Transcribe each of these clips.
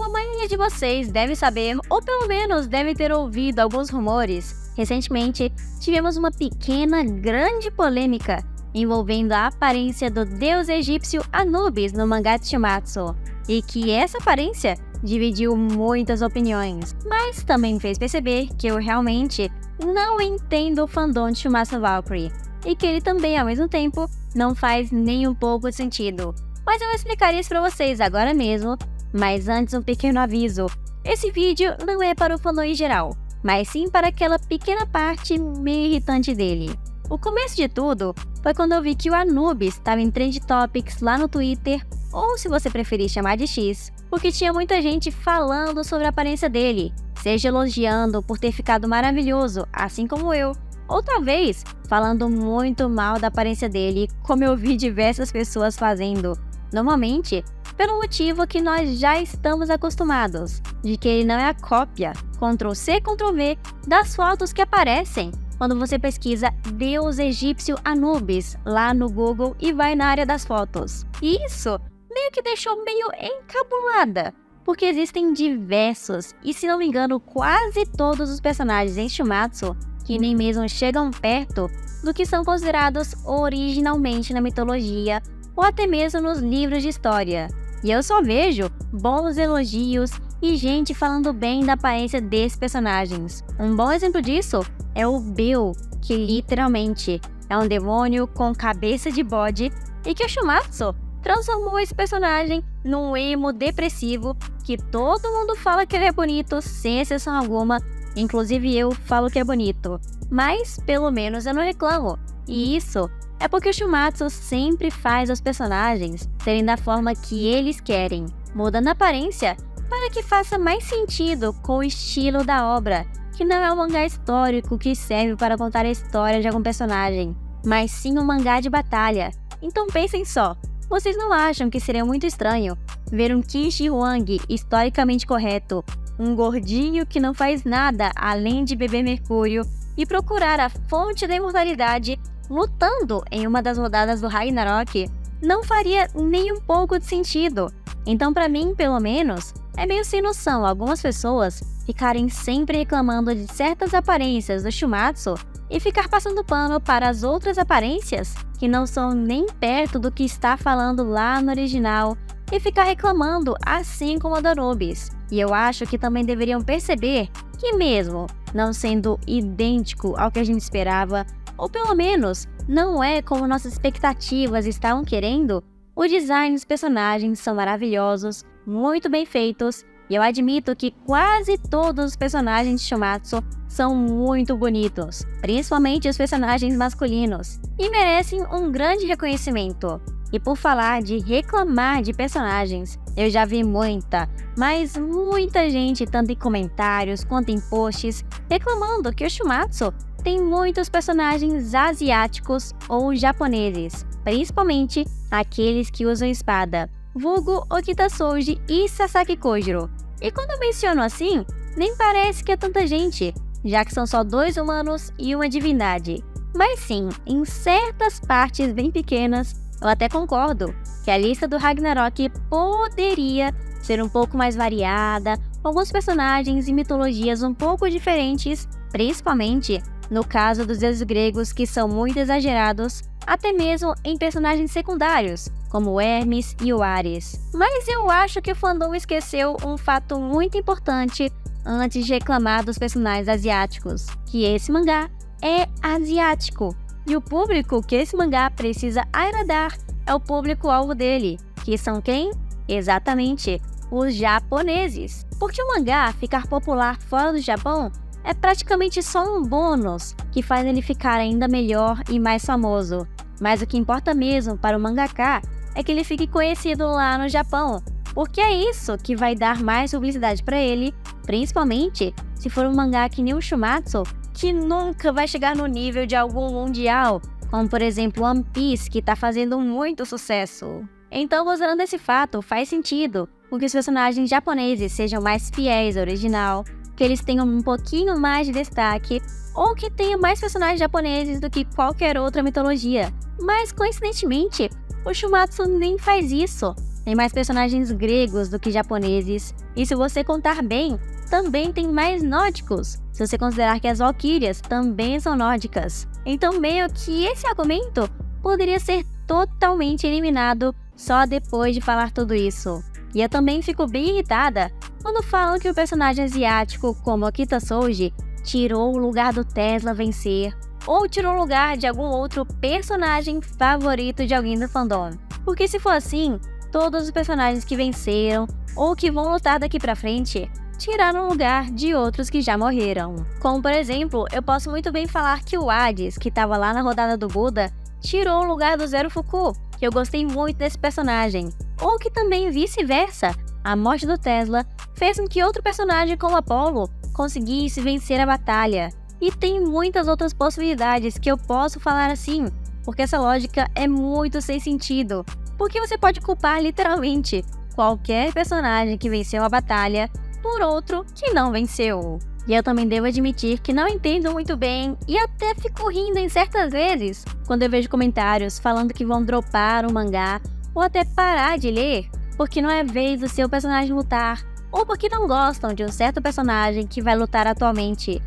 a maioria de vocês deve saber, ou pelo menos deve ter ouvido alguns rumores, recentemente tivemos uma pequena, grande polêmica envolvendo a aparência do deus egípcio Anubis no mangá de Shumatsu, e que essa aparência dividiu muitas opiniões, mas também me fez perceber que eu realmente não entendo o fandom de Shumatsu Valkyrie, e que ele também, ao mesmo tempo, não faz nem um pouco de sentido. Mas eu vou explicar isso pra vocês agora mesmo, mas antes um pequeno aviso. Esse vídeo não é para o fandom em geral, mas sim para aquela pequena parte meio irritante dele. O começo de tudo foi quando eu vi que o Anubis estava em Trend Topics lá no Twitter, ou se você preferir chamar de X, porque tinha muita gente falando sobre a aparência dele, seja elogiando por ter ficado maravilhoso, assim como eu, ou talvez falando muito mal da aparência dele, como eu vi diversas pessoas fazendo, normalmente pelo motivo que nós já estamos acostumados, de que ele não é a cópia, Ctrl+C, Ctrl+V, das fotos que aparecem quando você pesquisa Deus Egípcio Anubis lá no Google e vai na área das fotos. E isso meio que deixou meio encabulada, porque existem diversos, e se não me engano quase todos os personagens em Shumatsu que nem mesmo chegam perto do que são considerados originalmente na mitologia ou até mesmo nos livros de história. E eu só vejo bons elogios e gente falando bem da aparência desses personagens. Um bom exemplo disso é o Bel, que literalmente é um demônio com cabeça de bode, e que o Shumatsu transformou esse personagem num emo depressivo que todo mundo fala que ele é bonito, sem exceção alguma, inclusive eu falo que é bonito. Mas pelo menos eu não reclamo, e isso é porque o Shumatsu sempre faz os personagens serem da forma que eles querem, mudando a aparência para que faça mais sentido com o estilo da obra, que não é um mangá histórico que serve para contar a história de algum personagem, mas sim um mangá de batalha. Então pensem só, vocês não acham que seria muito estranho ver um Qin Shi Huang historicamente correto, um gordinho que não faz nada além de beber mercúrio e procurar a fonte da imortalidade lutando em uma das rodadas do Ragnarok? Não faria nem um pouco de sentido. Então, pra mim, pelo menos, é meio sem noção algumas pessoas ficarem sempre reclamando de certas aparências do Shumatsu e ficar passando pano para as outras aparências que não são nem perto do que está falando lá no original e ficar reclamando assim como a do Anubis. E eu acho que também deveriam perceber que mesmo não sendo idêntico ao que a gente esperava, ou pelo menos não é como nossas expectativas estavam querendo, o design dos personagens são maravilhosos, muito bem feitos, e eu admito que quase todos os personagens de Shumatsu são muito bonitos, principalmente os personagens masculinos, e merecem um grande reconhecimento. E por falar de reclamar de personagens, eu já vi muita, mas muita gente, tanto em comentários quanto em posts, reclamando que o Shumatsu tem muitos personagens asiáticos ou japoneses, principalmente aqueles que usam espada, vulgo Okita Souji e Sasaki Kojiro. E quando eu menciono assim, nem parece que é tanta gente, já que são só 2 humanos e uma divindade. Mas sim, em certas partes bem pequenas, eu até concordo que a lista do Ragnarok poderia ser um pouco mais variada, com alguns personagens e mitologias um pouco diferentes, principalmente no caso dos deuses gregos, que são muito exagerados, até mesmo em personagens secundários, como o Hermes e o Ares. Mas eu acho que o fandom esqueceu um fato muito importante antes de reclamar dos personagens asiáticos, que esse mangá é asiático. E o público que esse mangá precisa agradar é o público-alvo dele, que são quem? Exatamente, os japoneses. Porque o mangá ficar popular fora do Japão é praticamente só um bônus que faz ele ficar ainda melhor e mais famoso. Mas o que importa mesmo para o mangaka é que ele fique conhecido lá no Japão, porque é isso que vai dar mais publicidade para ele, principalmente se for um mangá que nem o Shumatsu, que nunca vai chegar no nível de algum mundial, como por exemplo One Piece, que está fazendo muito sucesso. Então, considerando esse fato, faz sentido com que os personagens japoneses sejam mais fiéis ao original, que eles tenham um pouquinho mais de destaque, ou que tenham mais personagens japoneses do que qualquer outra mitologia. Mas, coincidentemente, o Shumatsu nem faz isso. tem mais personagens gregos do que japoneses, e se você contar bem, também tem mais nórdicos, se você considerar que as valquírias também são nórdicas. Então meio que esse argumento poderia ser totalmente eliminado só depois de falar tudo isso. E eu também fico bem irritada quando falam que o personagem asiático, como Akita Souji, tirou o lugar do Tesla vencer, ou tirou o lugar de algum outro personagem favorito de alguém do fandom. Porque se for assim, todos os personagens que venceram, ou que vão lutar daqui pra frente, tiraram o lugar de outros que já morreram. Como por exemplo, eu posso muito bem falar que o Hades, que estava lá na rodada do Buda, tirou o lugar do Zero Fuku, que eu gostei muito desse personagem. Ou que também vice-versa, a morte do Tesla fez com que outro personagem como Apollo conseguisse vencer a batalha. E tem muitas outras possibilidades que eu posso falar assim, porque essa lógica é muito sem sentido. Porque você pode culpar literalmente qualquer personagem que venceu a batalha por outro que não venceu. E eu também devo admitir que não entendo muito bem e até fico rindo em certas vezes quando eu vejo comentários falando que vão dropar o mangá ou até parar de ler porque não é vez do seu personagem lutar ou porque não gostam de um certo personagem que vai lutar atualmente.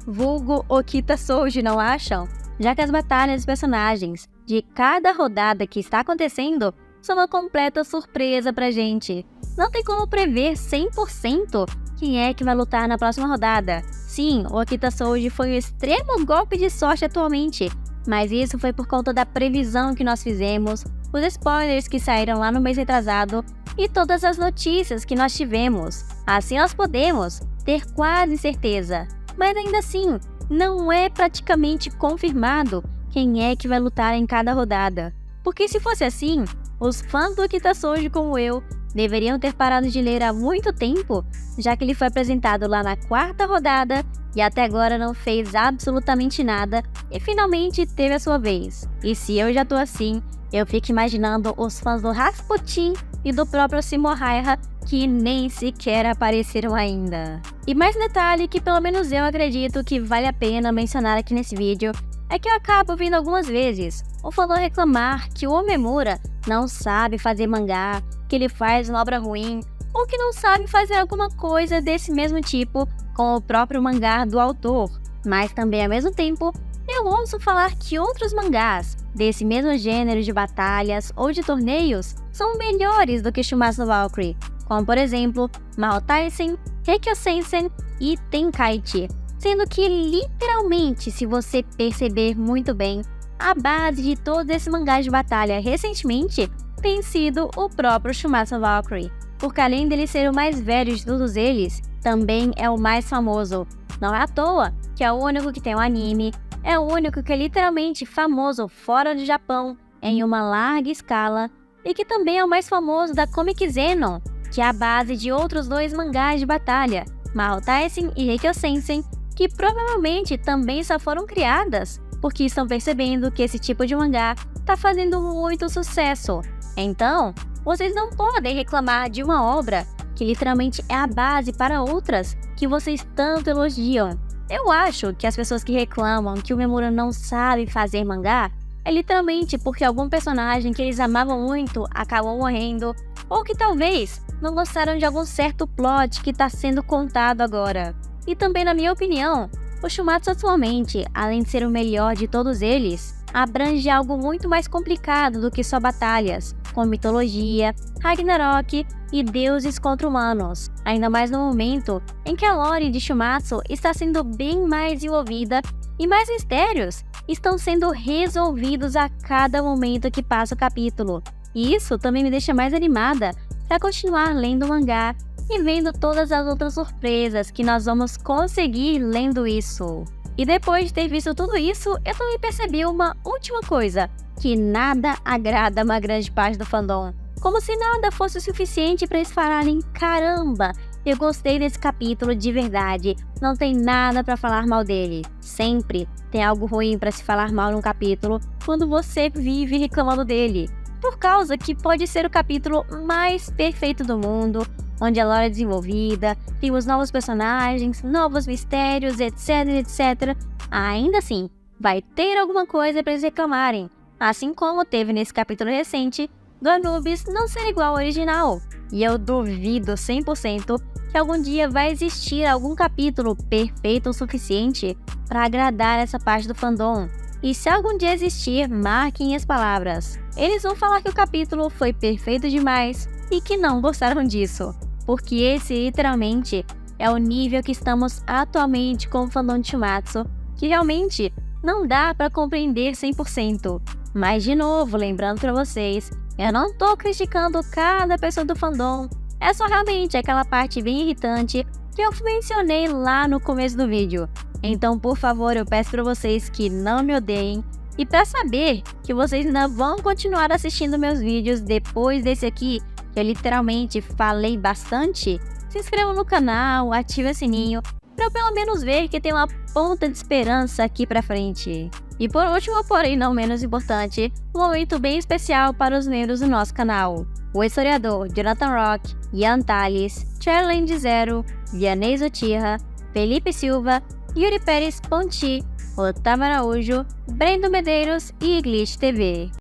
Vulgo Okita Souji, não acham? Já que as batalhas dos personagens de cada rodada que está acontecendo são uma completa surpresa pra gente. Não tem como prever 100% quem é que vai lutar na próxima rodada. Sim, o Akita Souji foi um extremo golpe de sorte atualmente, mas isso foi por conta da previsão que nós fizemos, os spoilers que saíram lá no mês retrasado e todas as notícias que nós tivemos. Assim nós podemos ter quase certeza, mas ainda assim, não é praticamente confirmado quem é que vai lutar em cada rodada. Porque se fosse assim, os fãs do Akita Souji como eu deveriam ter parado de ler há muito tempo, já que ele foi apresentado lá na 4ª rodada e até agora não fez absolutamente nada e finalmente teve a sua vez. E se eu já tô assim, eu fico imaginando os fãs do Rasputin e do próprio Simohara que nem sequer apareceram ainda. E mais detalhe que pelo menos eu acredito que vale a pena mencionar aqui nesse vídeo é que eu acabo vendo algumas vezes o fandom reclamar que o Omemura não sabe fazer mangá, que ele faz uma obra ruim, ou que não sabe fazer alguma coisa desse mesmo tipo com o próprio mangá do autor. Mas também ao mesmo tempo, eu ouço falar que outros mangás desse mesmo gênero de batalhas ou de torneios são melhores do que Shumatsu no Valkyrie, como por exemplo Mahou Taisen, Heikyo Sensen e Tenkaichi. Sendo que literalmente, se você perceber muito bem, a base de todos esses mangás de batalha recentemente tem sido o próprio Shumatsu no Valkyrie, porque além dele ser o mais velho de todos eles, também é o mais famoso. Não é à toa que é o único que tem um anime, é o único que é literalmente famoso fora do Japão, em uma larga escala, e que também é o mais famoso da Comic Zenon, que é a base de outros 2 mangás de batalha, Mahou Taisen e Heikyo Sensen, que provavelmente também só foram criadas porque estão percebendo que esse tipo de mangá tá fazendo muito sucesso. Então, vocês não podem reclamar de uma obra que literalmente é a base para outras que vocês tanto elogiam. Eu acho que as pessoas que reclamam que o Memura não sabe fazer mangá é literalmente porque algum personagem que eles amavam muito acabou morrendo, ou que talvez não gostaram de algum certo plot que está sendo contado agora. E também, na minha opinião, o Shumatsu atualmente, além de ser o melhor de todos eles, abrange algo muito mais complicado do que só batalhas, como mitologia, Ragnarok e deuses contra humanos. Ainda mais no momento em que a lore de Shumatsu está sendo bem mais desenvolvida e mais mistérios estão sendo resolvidos a cada momento que passa o capítulo. E isso também me deixa mais animada para continuar lendo o mangá e vendo todas as outras surpresas que nós vamos conseguir lendo isso. E depois de ter visto tudo isso, eu também percebi uma última coisa, que nada agrada uma grande parte do fandom. Como se nada fosse o suficiente para eles falarem, caramba, eu gostei desse capítulo de verdade, não tem nada para falar mal dele. Sempre tem algo ruim para se falar mal num capítulo quando você vive reclamando dele. Por causa que pode ser o capítulo mais perfeito do mundo, onde a lore é desenvolvida, temos novos personagens, novos mistérios, etc, etc. Ainda assim, vai ter alguma coisa para eles reclamarem, assim como teve nesse capítulo recente, do Anubis não ser igual ao original. E eu duvido 100% que algum dia vai existir algum capítulo perfeito o suficiente para agradar essa parte do fandom. E se algum dia existir, marquem as palavras. Eles vão falar que o capítulo foi perfeito demais e que não gostaram disso, porque esse literalmente é o nível que estamos atualmente com o fandom de Shumatsu, que realmente não dá para compreender 100%. Mas de novo, lembrando para vocês, eu não tô criticando cada pessoa do fandom, é só realmente aquela parte bem irritante que eu mencionei lá no começo do vídeo. Então, por favor, eu peço para vocês que não me odeiem. E para saber que vocês ainda vão continuar assistindo meus vídeos depois desse aqui, que eu literalmente falei bastante, se inscrevam no canal, ative o sininho, para eu pelo menos ver que tem uma ponta de esperança aqui pra frente. E por último, porém não menos importante, um momento bem especial para os membros do nosso canal. O historiador Jonathan Rock, Ian Thales, Charlene Zero, Vianney Zotirra, Felipe Silva, Yuri Pérez Ponti, Otávio Araújo, Brendo Medeiros e Glitch TV.